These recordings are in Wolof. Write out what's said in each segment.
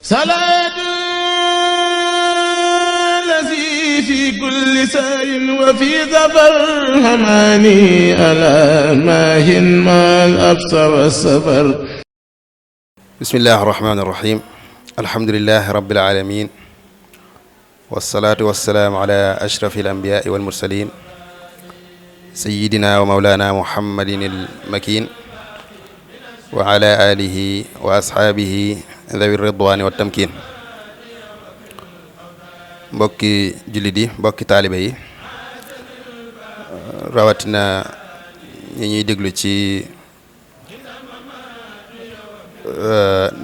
salaatu lazi fi kulli sayrin wa fi safar hamaani alaa maahin maal absa wa safar. bismillaahi rahmaani rahiim. alhamdulillaahi rabbil aalamiin. wassalaatu wassalaamu alaa ashrafil anbiyaa'i wal mursaliin. sayyidinaa wa mawlaanaa muhammadin il makiin. wa alaa aalihi wa ashaabihi dhawi ridwaani wa tamkiin. mbokki jullit yi, mbokki taalibe yi, rawatina ñi ñuy déglu ci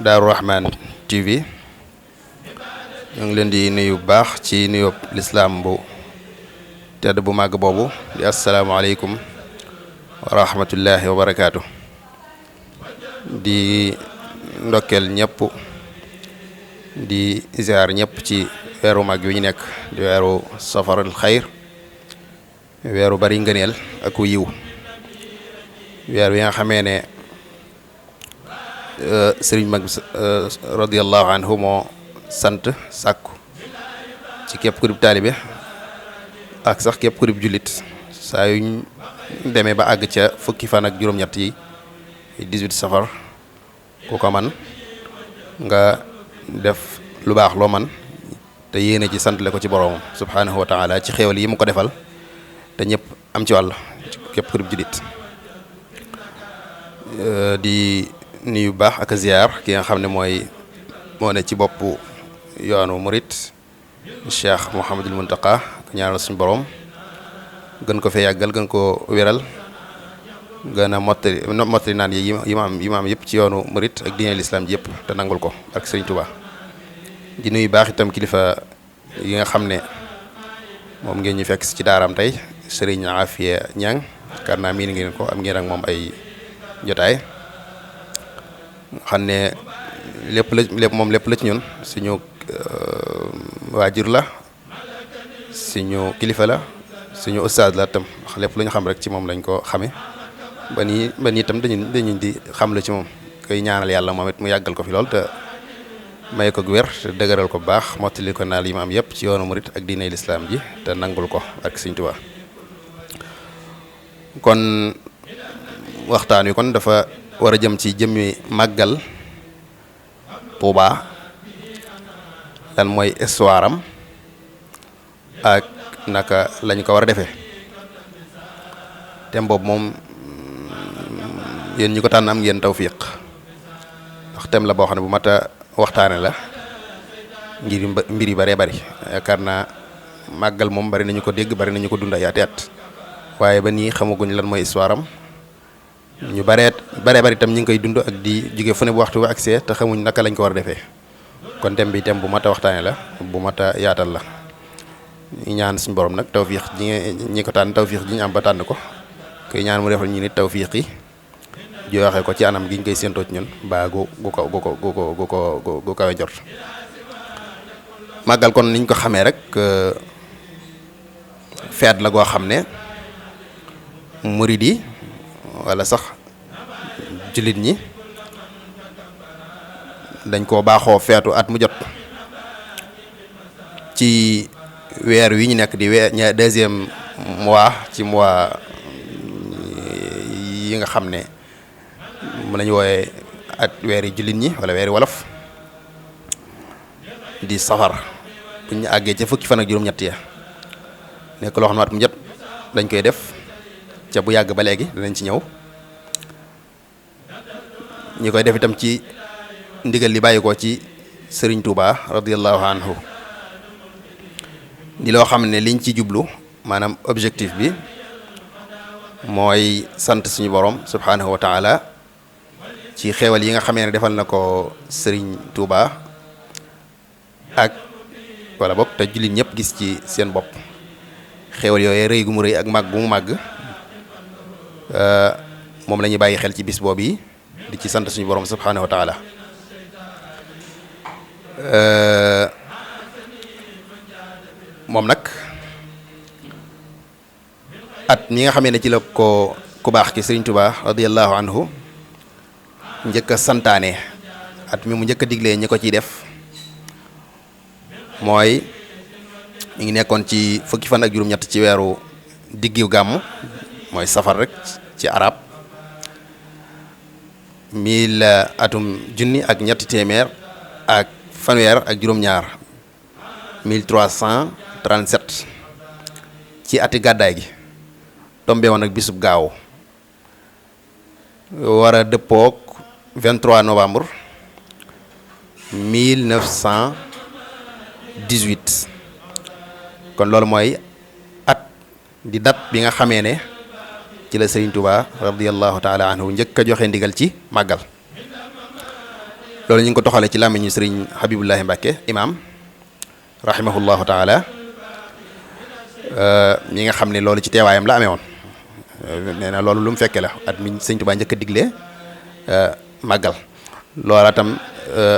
Daaru Rahman TV, ñu ngi leen di nuyu bu baax ci nuyób lislaam bu tedd bu màgg boobu di asalaamaaleykum wa rahmatullahi wa barakaatu. di ndokkeel ñëpp, di ziar ñëpp ci weeru mag wi ñu nekk di weeru safarul xayr, weeru bari ngëneel ak yiw, weer wi nga xamee ne sëriñ mag radiyallahu anhu moo sant sàkku ci képp ku dib taalibe ak sax képp ku dib jullit saa yuñ demee ba àgg ca fukki fan ak juróom-ñett yi 18 safar ku ko man nga def lu baax loo man te yéene ci santle ko ci boroomam subhanahu wa taala ci xéewal yi mu ko defal te ñëpp am ci wàll képp ku dib jullit. di nuyu baax ak ziar ki nga xam ne moo ne ci boppu yoonu murit Cheikh Mouhamadul Muntaqa ñaanal suñu borom gën ko fee yàggal, gën ko wéral, gën a mottali naan yi ma am yëpp ci yoonu murit ak diine lislaam ji yëpp te nangul ko ak Sëriñ Tuubaa. di nuyu baax itam kilifa yi nga xam ne moom ngeen ñu fekk ci daaraam tey Sëriñ Afiya Ñang kar naa miin ngeen ko, am ngeen ak moom ay jotaay xam ne lépp la ci ñun, suñu waajur la, suñu kilifa la, suñu ustaaz la tam, wax lépp lu ñu xam rek ci moom lañ ko xame ba nii itam dañu di xam la ci moom, koy ñaanal yàlla moom it mu yàggal ko fi lool te may ko wér te dëgëral ko bu baax, mottali ko naal yi ma am yëpp ci yoonu murit ak diine lislaam ji te nangul ko ak Sëriñ Tuubaa. kon waxtaan wi kon dafa war a jëm ci jëmmi màggal Tuubaa, lan mooy histoire am ak naka lañ ko war a defee. thème boobu moom yéen ñi ko tànn am ngeen tawfiq, ndax thème la boo xam ne bu mat a waxtaane la ngir mbir yi bëree bëri. yaakaar naa màggal moom bari nañu ko dégg, bari nañu ko dund ay at waaye ba nii xamaguñ lan mooy histoire am. ñu baree bari itam ñu ngi koy dund ak di jóge fu ne bu waxtu bi accès te xamuñ naka lañ ko war a defee. kon thème bi thème bu mat a waxtaane la, bu mat a yaatal la. ñu ñaan suñu borom nag tawfiq ji ñi ko tànn, tawfiq ji ñu am ba tànn ko, koy ñaan mu defal ñu nit tawfiq yi joxe ko ci anam gi ñu koy séentoo ci ñun ba gu kawe jot. màggal kon niñ ko xamee rek feet la goo xam ne murid yi wala sax jullit ñi dañ koo baaxoo feetu at mu jot ci weer wi ñu nekk di deuxième mois ci mois yi nga xam ne mën nañu wooye at weeri jullit ñi wala weeri wolof di safar. bu ñu àggee ca fukki fan ak juróom-ñett ya nekk loo xam ne at mu jot dañ koy def ca bu yàgg ba léegi danañ ci ñëw. ñi koy def itam ci ndigal li bàyyi ko ci Sëriñ Tuubaa radiyallahu anhu di loo xam ne liñ ci jublu maanaam objectif bi mooy sant suñu borom subhanahu wa taala ci xéewal yi nga xamee ne defal na ko Sëriñ Tuubaa ak wala boog te jullit ñëpp gis ci seen bopp. xéewal yooyu rëy gu mu rëy ak màgg gu mu màgg moom la ñuy bàyyi xel ci bis boobu yi di ci sant suñu borom subhanahu wa taala. moom nag at mi nga xamee ne ci la ko ku baax ki Sëriñ Tuubaa radiyallahu anhu njëkk a santaane at mi mu njëkk a diglee ñi ko ciy def mooy mi ngi nekkoon ci fukki fan ak juróom-ñett ci weeru diggu gàmm mooy safar rek ci arab 1000 atum junni ak ñetti téeméer ak fanweer ak juróom-ñaar 1337 ci ati gàddaay gi tombe woon ak bisub gaaw war a dëppook 23 novembre 1918 kon loolu mooy at di date bi nga xamee ne ci la Serigne Touba radiyallahu taala anhu njëkk a joxe ndigal ci màggal loolu ñu ngi ko toxale ci làmmiñu Serigne Habibullahi Mbacke imam rahimahullahu taala mi nga xam ne loolu ci teewaayam la amee woon nee na loolu lu mu fekke la at mi Serigne Touba njëkk a digle màggal loola tam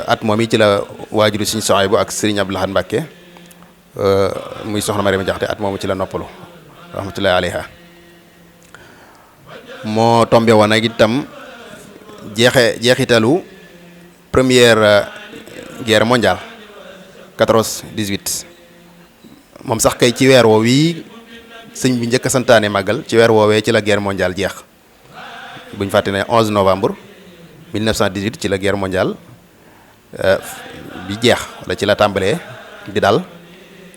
at moom yi ci la waajuru Serigne Souhaïbou ak Serigne Abdou Lahad Mbacke muy soxna Mariama Jaxate at moomu ci la noppalu rahmatullahi alayha moo tombe woon ak itam jeexitalu première guerre mondiale 14-18 moom sax kay ci weer woo wii sëñ bi njëkk a santaane màggal ci weer woowee ci la guerre mondiale jeex buñ fàtte ne 11 novembre 1918 ci la guerre mondiale bi jeex wala ci la tàmbalee di dal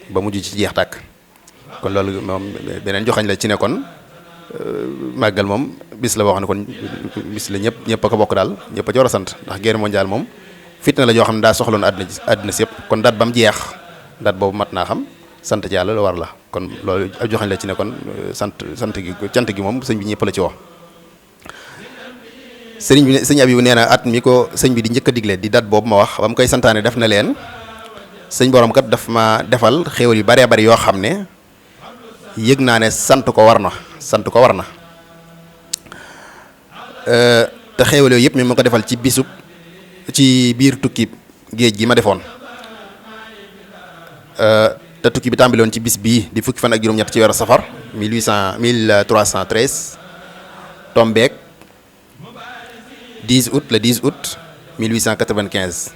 ba mujj ci jeex tàkk kon loolu moom beneen joxañ la ci ne kon màggal moom bis la boo xam ne kon bis la ñëpp a ko bokk daal ñëpp a ci war a sant ndax guerre mondiale moom fitna la joo xam ne daa soxloon àddina si yëpp kon date ba mu jeex date boobu mat naa xam sant ci yàlla lu war la kon loolu ab joxañ la ci ne kon cant gi moom sëñ bi ñëpp la ci woo sëñ Abibu nee na at mi ko sëñ bi di njëkk a digle di date boobu ma wax ba mu koy santaane def na leen sëñ borom kat daf ma defal xéewal yu baree bari yoo xam ne yëg naa ne sant ko war na te xéewal yooyu yëpp mi ma ko defal ci biir tukki géej gi ma defoon te tukki bi tàmbaloon ci bis bii di fukki fan ak juróom-ñett ci weeru safar 1313 tombeek 10 août le 10 août 1895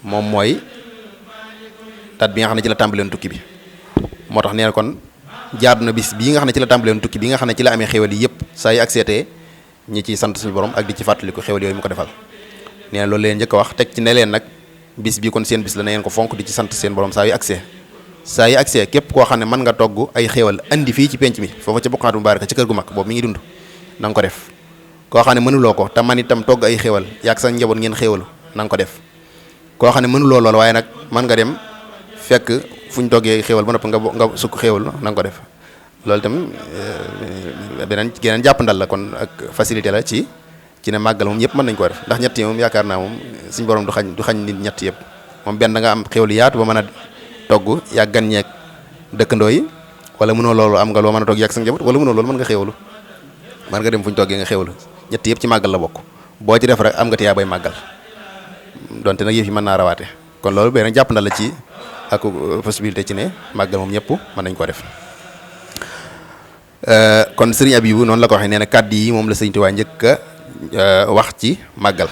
moom mooy date bi nga xam ne ci la tàmbaloon tukki bi moo tax nee na kon jaadu na bis bii nga xam ne ci la tàmbaloon tukki bi nga xam ne ci la amee xéwal yi yëpp saa yu accepté ñi ci sant suñu borom ak di ci fàttaliku xéwal yooyu mu ko defal nee na loolu leen njëkk a wax teg ci ne leen nag bis bi kon seen bis la na ngeen ko fonk di ci sant seen borom saa yu accès képp koo xam ne mën nga togg ay xéwal andi fii ci penc mi foofa ca Buqaatu Mubaaraka ci kër gu mag boobu mi ngi dund na nga ko def koo xam ne mënuloo ko te man itam togg ay xéwal yaag sa njaboot ngeen xéwalu na nga ko def koo xam ne mënuloo lool waaye nag mën nga dem fekk fu ñu toggee xéwal ba noppi nga sukk xéwal na nga ko def loolu itam geneen jàppandal la kon ak facilité la ci ne màggal moom ñëpp mën nañ koo def ndax ñett yi moom yaakaar naa moom suñu borom du xañ nit ñett yëpp moom benn da nga am xéwal yaatu ba mën a togg yaa gan ñeeg dëkkandoo yi wala mënoo loolu am nga loo mën a togg yàgg sa njaboot wala mënoo loolu mën nga xéwalu mën nga dem fu ñu toggee nga xéwalu ñett yëpp ci màggal la bokk boo ci def rek am nga tiyaa bay màggal donte nag yëf yi mën naa rawaate kon loolu benn jàppandal la ci ak possibilité ci ne màggal moom ñëpp mën nañ koo def kon sëriñ Abibu noonu la ko waxee nee na kàddu yi moom la sëriñ Tuubaa njëkk a wax ci màggal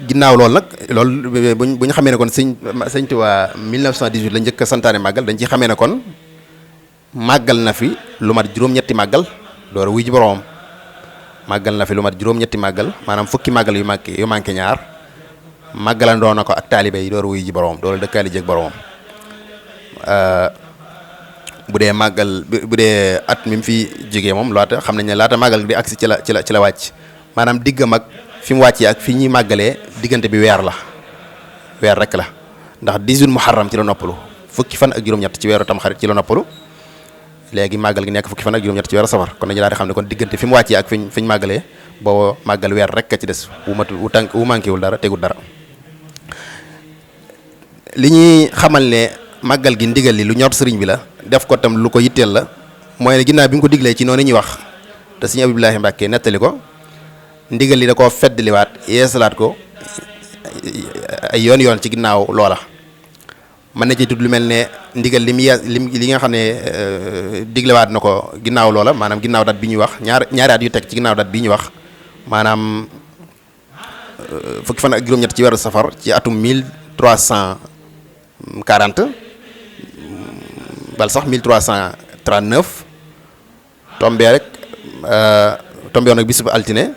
ginnaaw loolu nag loolu bu ñu xamee ne kon sëriñ Tuubaa 1918 la njëkk a santaane màggal dañ ci xamee ne kon màggal na fi lu mat juróom-ñetti màggal door a wuy ji boroomam màggal na fi lu mat juróom-ñetti màggal maanaam fukki màggal yu manqué ñaar màggalandoo na ko ak taalibe yi door a wuy ji boroomam doolu dëkkaali jéeg boroomam bu dee màggal bu dee at mi mu fi jógee moom laata xam nañ ne laata màggal di agsi ci la wàcc maanaam diggam ak fi mu wàccee ak fi ñuy màggalee diggante bi weer rek la ndax 18 muharram ci la noppalu fukki fan ak juróom-ñett ci weeru tamxarit ci la noppalu léegi màggal gi nekk fukki fan ak juróom-ñett ci weeru safar kon dañu daal di xam ne kon diggante fi mu wàccee ak fi ñu màggalee booba màggal weer rek a ci des wu manqué wul dara tegul dara li ñuy xamal ne màggal gi ndigal li lu ñor sëriñ bi la def ko tam lu ko yitteel la mooy ne ginnaaw bi mu ko diglee ci noonu ñuy wax te sëriñ Abibulahi Mbàkke nettali ko ndigal li da koo feddliwaat yeesalaat ko ay yoon ci ginnaaw loola mën na ci tudd lu mel ne ndigal li nga xam ne diglewaat na ko ginnaaw loola maanaam ginnaaw dat bi ñuy wax ñaari at yu teg ci ginnaaw dat bi ñuy wax maanaam fukki fan ak juróom-ñett ci weeru safar ci atum 1340 bal sax 1339 tombé rek tombé woon ak bisub altine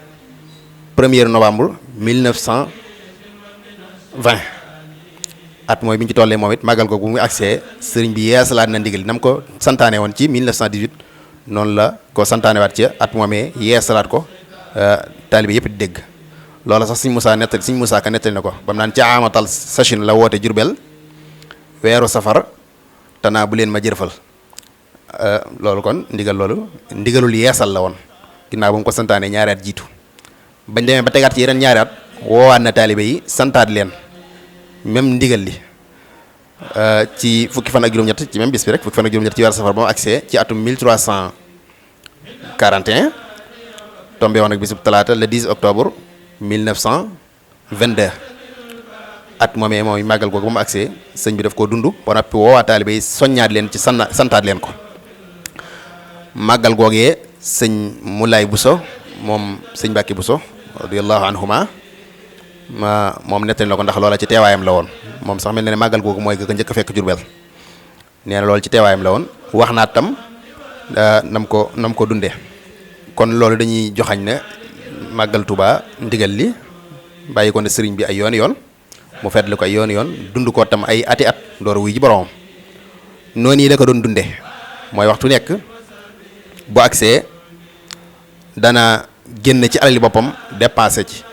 1er novembre 1920 at mooy bi ñu ci tollee moom it màggal ko bu mu agsee sëriñ bi yeesalaat na ndigal nam ko santaane woon ci 1918 noonu la ko santaane waat ci at moomee yeesalaat ko taalibe yëpp di dégg loola sax Sëriñ Musaa Ka nettali na ko ba mu naan ci amatal sachin la woote Jurbel weeru safar tanaa bu leen ma jërfal loolu kon ndigalul yeesal la woon ginnaaw ba mu ko santaane ñaari at jiitu bañ demee ba tegaat ci yeneen ñaari at woowaat na taalibe yi santaat leen même ndigal li ci fukki fan ak juróom-ñett ci même bis bi rek fukki fan ak juróom-ñett ci weeru safar ba mu agsee ci atum 1341 tombé woon ak bisub talaata le 10 octobre 1922 at moomee mooy màggal googu ba mu agsee sëñ bi daf koo dund ba noppi woowaa taalibe yi soññaat leen ci santaat leen ko màggal googee sëñ Moulay Bousso moom sëñ Mbàkke Bousso radiyallahu anhuma moom nettali na ko ndax loola ci teewaayam la woon moom sax mel na ne màggal googu mooy ga njëkk a fekk Jurbel nee na loolu ci teewaayam la woon wax naa tam nam ko dundee kon loolu dañuy joxañ ne màggal Tuuba ndigal li bàyyi ko ne sëriñ bi ay yoon mu fetli ko ay yoon dund ko tam ay ati at door wuy ji boromam noonu yi la ko doon dunde mooy waxtu nekk bu agsee dana génn ci alali boppam dépensé ci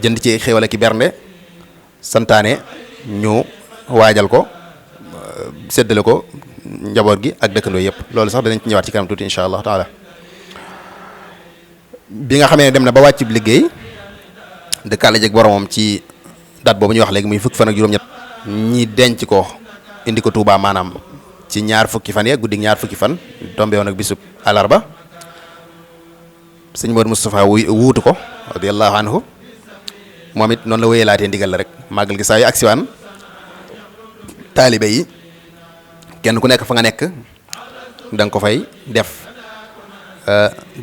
jënd ci xéwal ak bernde santaane ñu waajal ko séddale ko njaboot gi ak dëkkandoo yëpp loolu sax danañ ci ñëwaat ci kanam tuuti insha allah taala bi nga xamee ne dem na ba wàcc liggéey dëkkaale jeg boromam ci date boobu ñuy wax léegi muy fukki fan ak juróom-ñett ñi denc ko indi ko Touba maanaam ci ñaar fukki fan ya guddi ñaar fukki fan tombé woon ak bisub alarba sëñ Modou Moustapha wuutu ko radiyallahu anhu moom it noonu la wéyalaatee ndigal la rek màggal gi saa yu agsiwaan taalibe yi kenn ku nekk fa nga nekk da nga ko fay def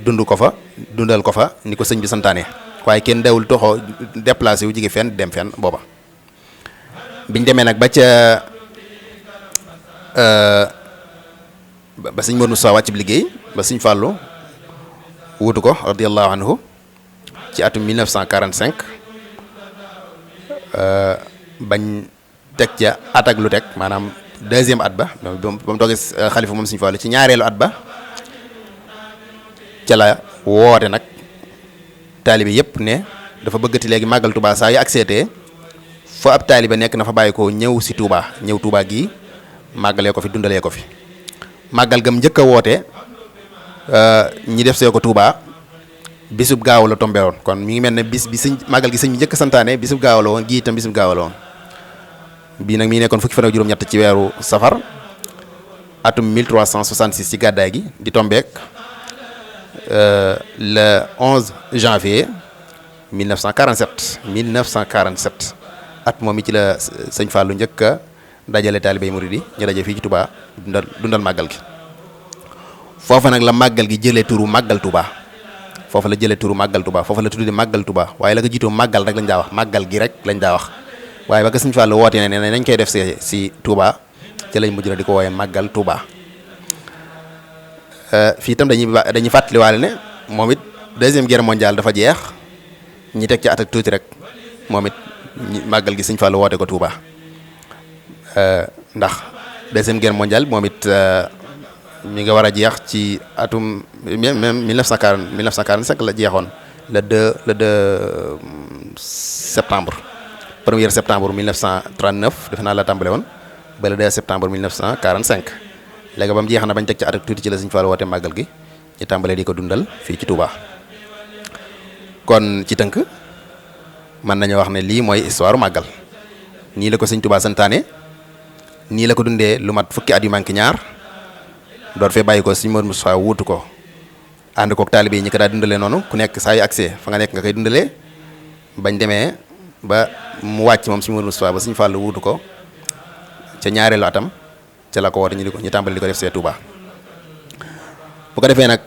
dund ko fa dundal ko fa ni ko sëñ bi santaane waaye kenn dawul toxoo déplacé wu jige fenn dem fenn booba biñ demee nag ba ca ba sëñ Modou Moustapha wàcc bi liggéey ba sëñ Fallou wuutu ko radiyallahu anhu ci atum 1945 bañ teg ca at ak lu teg maanaam deuxième at ba ba mu toogee xalifa moom sëñ Fallou ci ñaareelu at ba ca la woote nag taalibe yëpp ne dafa bëggati léegi màggal Touba saa yu accepté fa ab taalibe nekk na fa bàyyi ko ñëw si Touba ñëw Touba gii màggalee ko fi dundalee ko fi màggal gam njëkk a woote ñi def see ko Touba bisub gaaw la tombé woon kon mi ngi mel ne bis bi sëñ màggal gi sëñ bi njëkk santaane bisub gaaw la woon gii itam bisub gaaw la woon bii nag mi ngi nekkoon fukki fan ak juróom-ñett ci weeru safar atum 1366 ci gàddaay gi di tombeek le 11 janvier 1947 at moom mi ci la sëñ Fallou njëkk a dajale taalibey murid yi ñu daje fii ci Touba dundal màggal gi foofa nag la màggal gi jëlee turu màggal Touba foofa la jëlee turu màggal Touba foofa la tuddi màggal Touba waaye la ko jiitoo màggal rek lañ daa wax màggal gi rek lañ daa wax waaye ba ko sëñ Fallou wootee ne nañ koy def si Touba ci lañ mujj na di ko wooyee màggal Touba. Fii itam dañuy fàttaliwaale ne moom it deuxième guerre mondiale dafa jeex ñi teg ci at ak tuuti rek moom it màggal gi sëñ Fallou woote ko Touba ndax deuxième guerre mondiale moom it mi nga war a jeex ci atum même 1945 la jeexoon le 2 septembre 1er septembre 1939 defe naa la tàmbale woon ba le 2 septembre 1945 léegi ba mu jeex na bañ teg ci at ak tuuti ci la sëñ Fallou woote màggal gi ñu tàmbalee di ko dundal fii ci Touba kon ci tënk mën nañu wax ne lii mooy histoire màggal nii la ko sëñ Touba santaane nii la ko dundee lu mat fukki at yu manqué ñaar door fee bàyyi ko sëñ Modou Moustapha wuutu ko ànd kook taalibe yi ñi ko daa dundalee noonu ku nekk saa yu accès fa nga nekk nga koy dundalee bañ demee ba mu wàcc moom sëñ Modou Moustapha ba sëñ Fallou wuutu ko ca ñaareelu atam ca la ko woote ñu tàmbali di ko def see Touba bu ko defee nag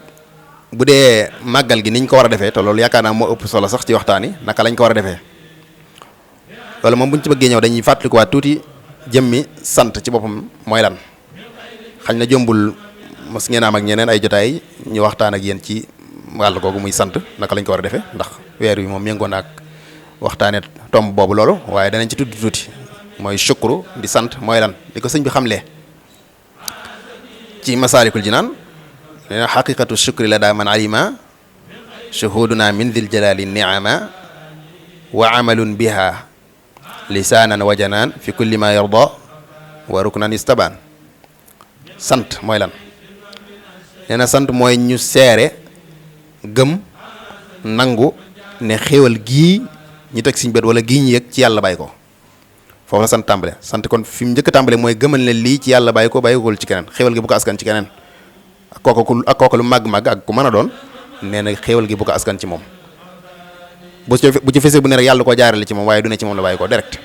bu dee màggal gi niñ ko war a defee te loolu yaakaar naa moo ëpp solo sax ci waxtaan yi naka lañ ko war a defee loolu moom bu ñu ci bëggee ñëw dañuy fàttalikuwaat tuuti jëmmi sant ci boppam mooy lan. xañ na jombul mos ngeen am ak ñeneen ay jotaay ñu waxtaan ak yéen ci wàll googu muy sant naka lañ ko war a defee ndax weer wi moom méngoo na ak waxtaanee tomb boobu loolu waaye danañ ci tudd tuuti mooy shukru di sant mooy lan di ko sëñ bi xamlee ci masaalikul jinaan nee na xaqiqatu shukri la daa man alima shuhuduna min dil jalali niama wa amalun biha lisaanan wa janaan fi kulli ma yarda wa ruknan istabaan sant mooy lan nee na sant mooy ñu seere gëm nangu ne xéewal gii ñu teg siñ bët wala gii ñu yëg ci yàlla bàyyi ko foofu la sant tàmbale sant kon fi mu njëkk a tàmbale mooy gëmal ne lii ci yàlla bàyyi ko bàyyikul ci keneen xéewal gi bu ko askan ci keneen ak kooku lu màgg-màgg ak ku mën a doon nee na xéewal gi bu ko askan ci moom bu ci fesee bu ne rek yàlla koo jaarale ci moom waaye du ne ci moom la bàyyi ko direct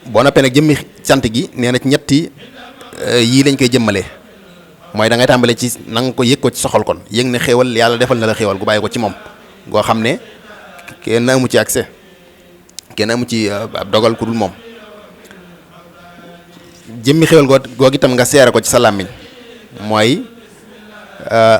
boo noppee nag jëmmi sant gi nee na ci ñetti yii lañ koy jëmmalee mooy da ngay tàmbale ci na nga ko yëg ko ci soxal kon yëg ne xéewal yàlla defal na la xéewal gu bàyyi ko ci moom goo xam ne kenn amu ci accès kenn amu ci ab dogal ku dul moom jëmmi xéewal googu itam nga seere ko ci sa làmmiñ mooy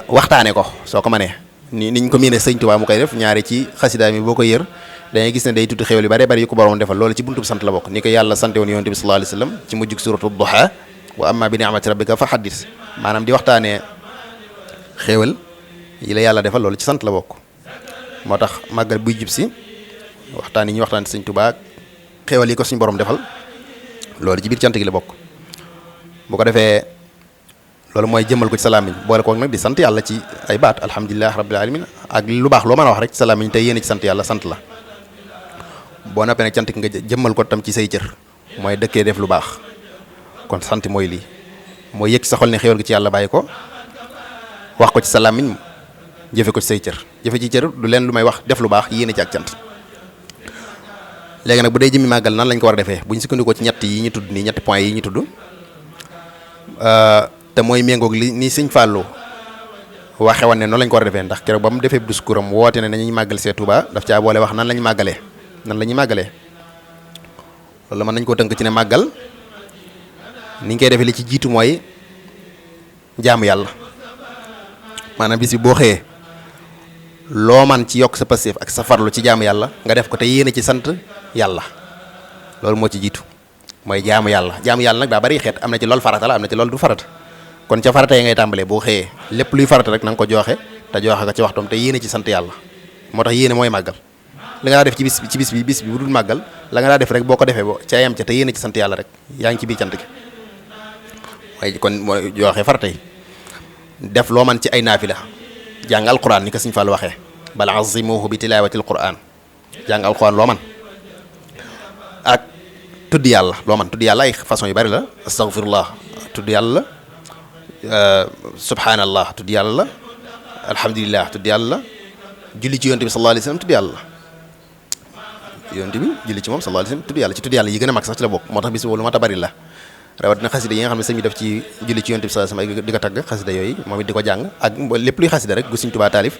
waxtaane ko soo ko mënee niñ ko miine sëñ Tuubaa mu koy def ñaari ci xasida mi boo ko yër dangay gis ne day tudd xéewal yu bare bari yu ko borom defal loolu ci buntu bi sant la bokk ni ko yàlla sante woon yonent bi sallallahu alayhi wasallam ci mujjug suratu duha wa amma bi ni'mati rabbika fa haddis maanaam di waxtaanee xéewal yi la yàlla defal loolu ci sant la bokk moo tax màggal buy jub si waxtaan yi ñuy waxtaan sëñ Tuubaa xéewal yi ko suñu borom defal loolu ci biir cant gi la bokk bu ko defee loolu mooy jëmmal ko ci sa làmmiñ boole koog nag di sant yàlla ci ay baat alhamdulilah rabbil alamin ak lu baax loo mën a wax rek ci sa làmmiñ te yéene ci sant yàlla sant la boo noppee nag cant gi nga jëmmal ko tam ci say cër mooy dëkkee def lu baax kon sant mooy lii mooy yëg ci sa xol ne xéewal gi ci yàlla bàyyi ko wax ko ci sa làmmiñ jëfe ko ci say cër jëfe ci cër du leen lu may wax def lu baax yéene ci ak cant léegi nag bu dee jëmmi màggal nan lañ ko war a defee bu ñu sukkandikoo ci ñett yi ñu tudd nii ñetti points yi ñu tudd te mooy méngoog li ni sëñ Fallou waxe woon ne noonu lañ ko war a defee ndax keroog ba mu defee discours am woote ne nañuy màggal see Touba daf caa boole wax nan lañ màggalee nan la ñuy màggalee loolu mën nañ koo tënk ci ne màggal ni ñu koy defee li ci jiitu mooy jaamu yàlla maanaam bis bi boo xëyee loo man ci yokk sa passif ak sa farlu ci jaamu yàlla nga def ko te yéene ci sant yàlla loolu moo ci jiitu mooy jaamu yàlla nag daa bari xeet am na ci loolu farata la am na ci loolu du farata kon ca farata yi ngay tàmbalee boo xëyee lépp luy farata rek na nga ko joxe te joxe ko ci waxtoom te yéene ci sant yàlla moo tax yéene mooy màggal li nga daa def ci bis bi bu dul màggal la nga daa def rek boo ko defee bo ca yam ca te yéene ci sant yàlla rek yaa ngi ci biir cant gi mooy kon mooy joxe farata yi def loo man ci ay naafila jàng alquran ni ko Sëñ Fall waxee bal azimuhu bi tilaawatil quran jàng alquran loo man ak tudd yàlla loo man tudd yàlla ay façon yu bari la astaghfirullah tudd yàlla subhanallah tudd yàlla alhamdulillah tudd yàlla julli ci yonent bi sallallahu alayhi wasallam tudd yàlla yonent bi julli ci moom sallallahu alayhi wasallam tudd yàlla ci tudd yàlla yi gën a mag sax ci la bokk moo tax bis boobu lu mat a bari la rawatina xasida yi nga xam ne sëñ bi def ci julli ci yonent bi sallallahu alayhi wasallam di ko tagg xasida yooyu moom it di ko jàng ak lépp luy xasida rek gu Sëñ Tuubaa taalif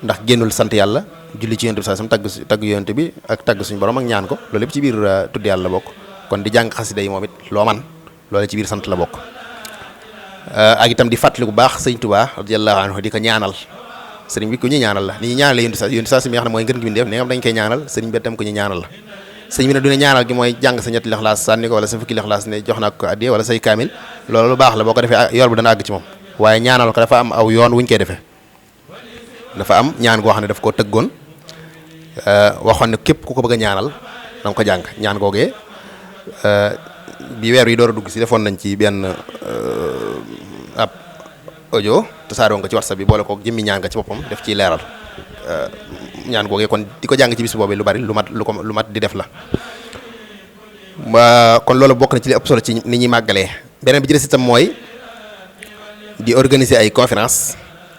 ndax génnul sant yàlla julli ci yonent bi sallallahu alayhi wasallam tagg yonent bi ak tagg suñu borom ak ñaan ko loolu lépp ci biir tudd yàlla la bokk kon di jàng xasida yi moom it loo man loolu ci biir sant la bokk ak itam di fàttali bu baax Sëñ Tuubaa radiyallahu anhu di ko ñaanal sëriñ bi ku ñu ñaanal la ni ñu ñaanale yonent sa mi nga xam ne mooy ngën gi def ne nga xam dañ koy ñaanal sëriñ bi tam ku ñu ñaanal la sëriñ bi ne du ne ñaanal gi mooy jàng sa ñetti lixlaas sànni ko wala sa fukki lixlaas ne jox naa ko addiya wala say kaamil loolu lu baax la boo ko defee yool bu dana àgg ci moom waaye ñaanal ko dafa am aw yoon wuñ koy defee dafa am ñaan goo xam ne daf koo tëggoon waxoon ne képp ku ko bëgg a ñaanal da nga ko jàng ñaan googee bi weer yi door a dugg si defoon nañ ci benn ab audio tasaaroo nga ci WhatsApp bi boole ko jëmmi ñaan nga ci boppam def ciy leeral ñaan googee kon di ko jàng ci bis boobu lu bari lu mat di def la kon loolu bokk na ci li ëpp solo ci ni ñuy màggalee beneen bi ci des itam mooy di organiser ay conférence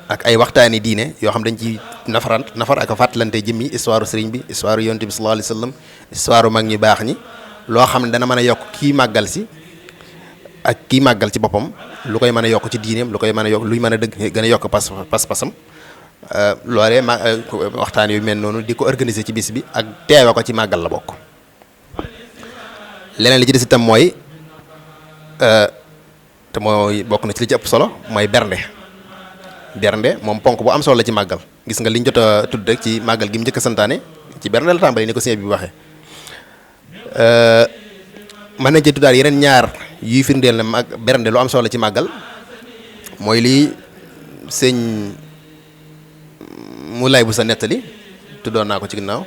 ak ay waxtaani diine yoo xam dañ ci nafar ak a fàttalante jëmmi histoire sëriñ bi histoire yonent bi sallallahu alayhi wasallam histoire mag ñi baax ñi loo xam ne dana mën a yokk kii màggal si ak kii màggal ci boppam lu koy mën a yokk ci diineem lu koy mën a yokk luy mën a dëgg gën a yokk pas-pasam loolee waxtaan yu mel noonu di ko organiser ci bis bi ak teewe ko ci màggal la bokk. leneen li ci des itam mooy te mooy bokk na ci li ci ëpp solo mooy bernde moom ponk bu am solo la ci màggal. gis nga liñ jot a tudd rek ci màggal gi mu njëkk a santaane ci bernde la tàmbali ni ko sëñ bi waxee. mën nañ ci tuddaal yeneen ñaar yuy firndeel na bernde lu am solo la ci màggal mooy lii sëñ mu lay bu sa nettali tuddoon naa ko ci ginnaaw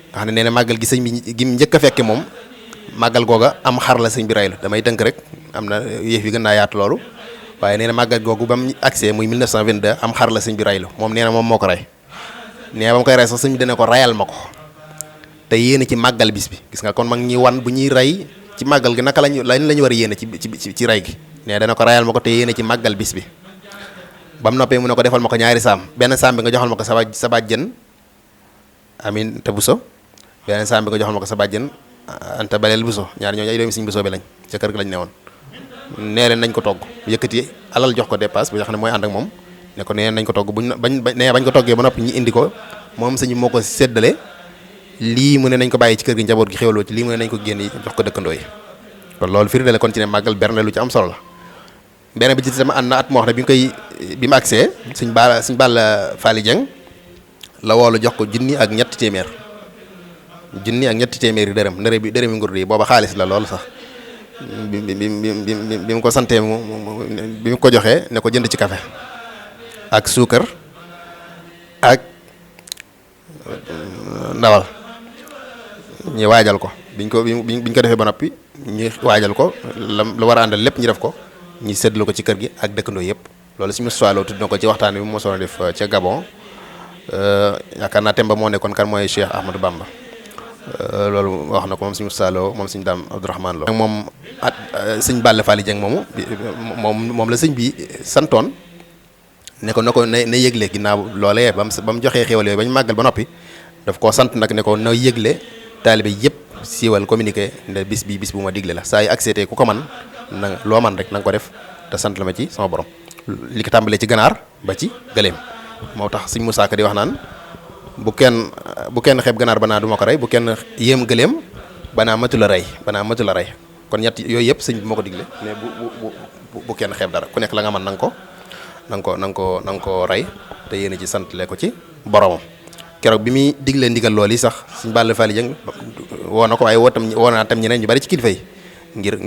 nga xam ne nee na màggal gi sëñ bi gi njëkk a fekke moom màggal googa am xar la sëñ bi raylu damay tënk rek am na yëf yi gën naa yaatu loolu waaye nee na màggal googu ba mu agsee muy 1922 am xar la sëñ bi raylu moom nee na moom moo ko rey nee na ba mu koy rey sax sëñ bi dana ko rayal ma ko te yéene ci màggal bis bi gis nga kon mag ñi wan bu ñuy rey ci màggal gi naka lañ la ñu war a yéene ci rey gi nee dana ko rayal ma ko te yéene ci màggal bis bi ba mu noppee mu ne ko defal ma ko ñaari saam benn saam bi nga joxal ma ko sa bàjjen amin te buso benn saam bi nga joxal ma ko sa bàjjen anta baleel buso ñaar ñooñu ay doomi Sëñ Buso bi lañ ca kër gi lañ ne woon nee leen nañ ko togg yëkkati alal jox ko dépasse bi nga xam ne mooy ànd ak moom ne ko nee nañ ko togg bañ ko toggee ba noppi ñi indi ko moom sëñ moo ko séddale lii mu ne nañ ko bàyyi ci kër gi njaboot gi xewloo ci lii mu ne nañ ko génn jox ko dëkkandoo yi kon loolu firi dale kon ci ne màggal bernde lu ci am solo la beneen bi ci tam ànd na at moo xam ne bi mu agsee suñ Balla Faali Jeng la woolu jox ko junni ak ñetti téeméeri dërëm dërëmi nguur yi booba xaalis la loolu sax bi mu ko santee bi mu ko joxee ne ko jënd ci café ak suukar ak ndawal ñu waajal ko biñ ko defee ba noppi ñu waajal ko lu war a àndal lépp ñu def ko ñu séddlu ko ci kër gi ak dëkkandoo yëpp loolu si Moustapha Lo tudd na ko ci waxtaan bi mu mosoon a def ca Gabon yaakaar naa Temba moo nekkoon kan mooy Cheikh Ahmadou Bamba loolu wax na ko moom suñu Moustapha Lo moom suñu Daam Abdourahmane Lo moom sëñ Balla Faali Jeng moom la sëñ bi santoon ne ko na yëgle ginnaaw loolee ba mu joxee xéwal yooyu ba ñu màggal ba noppi daf koo sant nag ne ko na yëgle taalibe yëpp siiwal communiqué ne bis bu ma digle la saa yu accepté ku ko man na loo man rek na nga ko def te sant la ma ci sama borom li ko tàmbalee ci ganaar ba ci gëléem moo tax sëñ Musaa Ka di wax naan bu kenn xeeb ganaar ba naa du ma ko rey bu kenn yéem gëléem ba naa matu la rey kon ñett yooyu yëpp sëñ bi moo ko digle mais bu kenn xeeb dara ku nekk la nga mën na nga ko rey te yéen ci santle ko ci boromam keroog bi muy diglee ndigal lool yi sax suñ Balla Faali Jeng woo na ko waaye woo naa tam ñeneen ñu bari ci kilifa yi ngir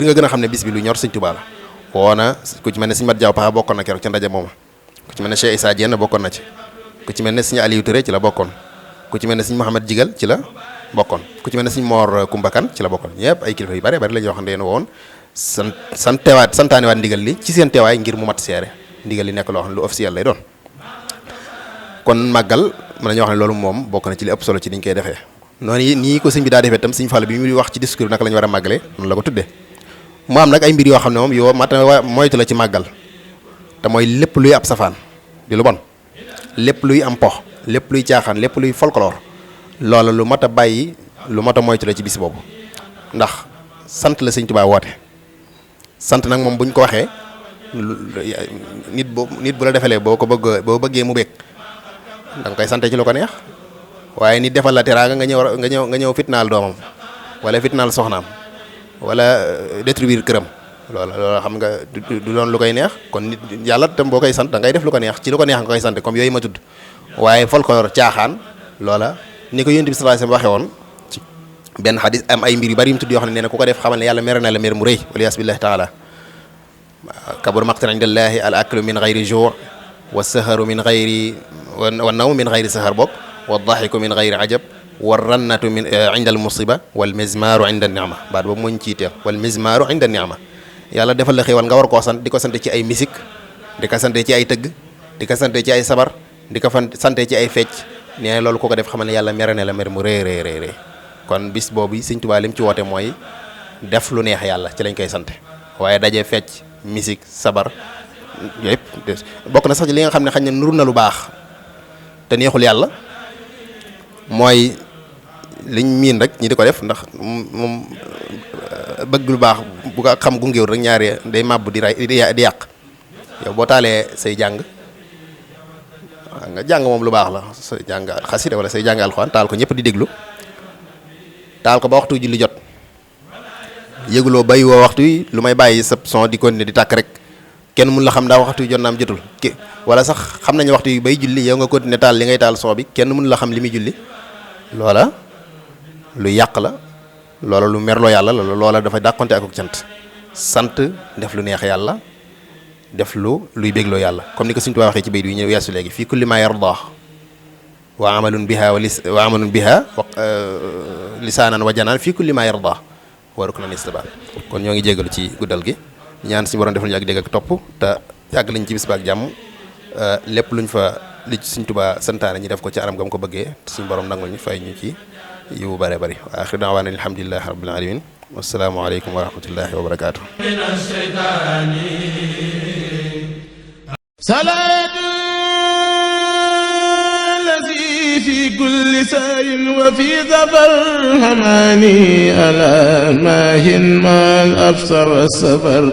nga gën a xam ne bis bi lu ñor sëñ Tuubaa la woo na ku ci mel ne sëñ Mat Jaaw Paxa bokkoon na keroog ca ndaje mooma ku ci mel ne Cheikh Issa Diène bokkoon na ci ku ci mel ne sëñ Aliou Touré ci la bokkoon ku ci mel ne sëñ Mouhamed Jigal ci la bokkoon ku ci mel ne sëñ Mor Kumbakan ci la bokkoon ñëpp ay kilifa yu bari la ñoo xam ne woon santaanewaat ndigal li ci seen teewaay ngir mu mat seere ndigal li nekk loo xam ne lu officiel lay doon kon màggal mën nañoo wax ne loolu moom bokk na ci li ëpp solo ci niñ koy defee noonu nii ko sëñ bi daa defee tam sëñ Fall bi muy wax ci discours bi naka la ñu war a màggale noonu la ko tuddee mu am nag ay mbir yoo xam ne moom yow mata moytu la ci màggal te mooy lépp luy ab safaan di lu bon lépp luy am pox lépp luy caaxaan lépp luy folklore loola lu mat a bàyyi lu mat a moytu la ci bis boobu ndax sant la sëñ Tuubaa woote sant nag moom buñ ko waxee nit bu la defalee boo bëggee mu bég da nga koy sante ci lu ko neex waaye nit defal la teraanga nga ñëw fitnaal doomam wala fitnaal soxnaam wala détruire këram loola xam nga du doon lu koy neex kon nit yàlla tam boo koy sant da ngay def lu ko neex ci lu ko neex nga koy sant comme yooyu ma tudd waaye folklore caaxaan loola ni ko Yonent bi sallallahu alayhi wasallam waxee woon ci benn xadis am ay mbir yu bari yu mu tudd yoo xam ne nee na ku ko def xamal ne yàlla mere na la mer mu rëy waliyaas billahi taala kabur maqtan indallahi al aklu min gayri juu wa saharu min gayri wa nawm min gayri sahar bokk wa daxiku min gayri ajab wa rannatu min inda al musiba wal mizmaru inda ni'ma baat boobu mooñ ciiteel wal mizmaru inda ni'ma yàlla defal la xéewal nga war koo sant di ko sante ci ay musique di ko sante ci ay tëgg di ko sante ci ay sabar di ko sante ci ay fecc nee na loolu ko def xamal ne yàlla mere na la mer mu rëy kon bis boobu Sëñ Tuubaa lim ci woote mooy def lu neex yàlla ci lañ koy sante waaye daje fecc musique sabar yëpp bokk na sax ci li nga xam ne xañ na nuru na lu baax te neexul yàlla mooy liñ miin rek ñi di ko def ndax moom bëgg lu baax bu ko xam gungéewul rek ñaari day màbb di yàq yow boo taalee say jàng nga jàng moom lu baax la sa jàng xasida wala say jàng alxuraan taal ko ñëpp di déglu taal ko ba waxtu julli jot yëguloo bàyyi woo waxtu yi lu may bàyyi sa son di continuer di tàkk rek kenn mun la xam daa waxtu yi jot na am jotul wala sax xam nañu waxtu yi bay julli yow nga continuer taal li ngay taal son bi kenn mun la xam li muy julli loola lu yàq la loola lu merloo yàlla la loola dafa dàqonte ak cant sant def lu neex yàlla def luy bégloo yàlla comme ni ko Sëriñ Tuubaa waxee ci bayit yi ñu weesu léegi fii kulli ma yarda wa amalun biha wa amalun biha lisaanan wa janaan fii kulli ma yarda wa ruknan istibaan kon ñoo ngi jégalu ci guddal gi ñaan suñu borom defal ñu ak dégg ak topp te yàgg lañ ci bis ba ak jàmm lépp luñ fa li ci Sëriñ Tuubaa santaane ñu def ko ci anam gam ko bëggee te suñu borom nangul ñu fay ñu ci yu bare bari wa axiru da'waana alhamdulillahi rabbil alamin wassalaamu aleykum wa rahmatullahi wa barakaatu salaatu lazi fi kulli saarin wa fi safar hamaani ala maahin maal absar safar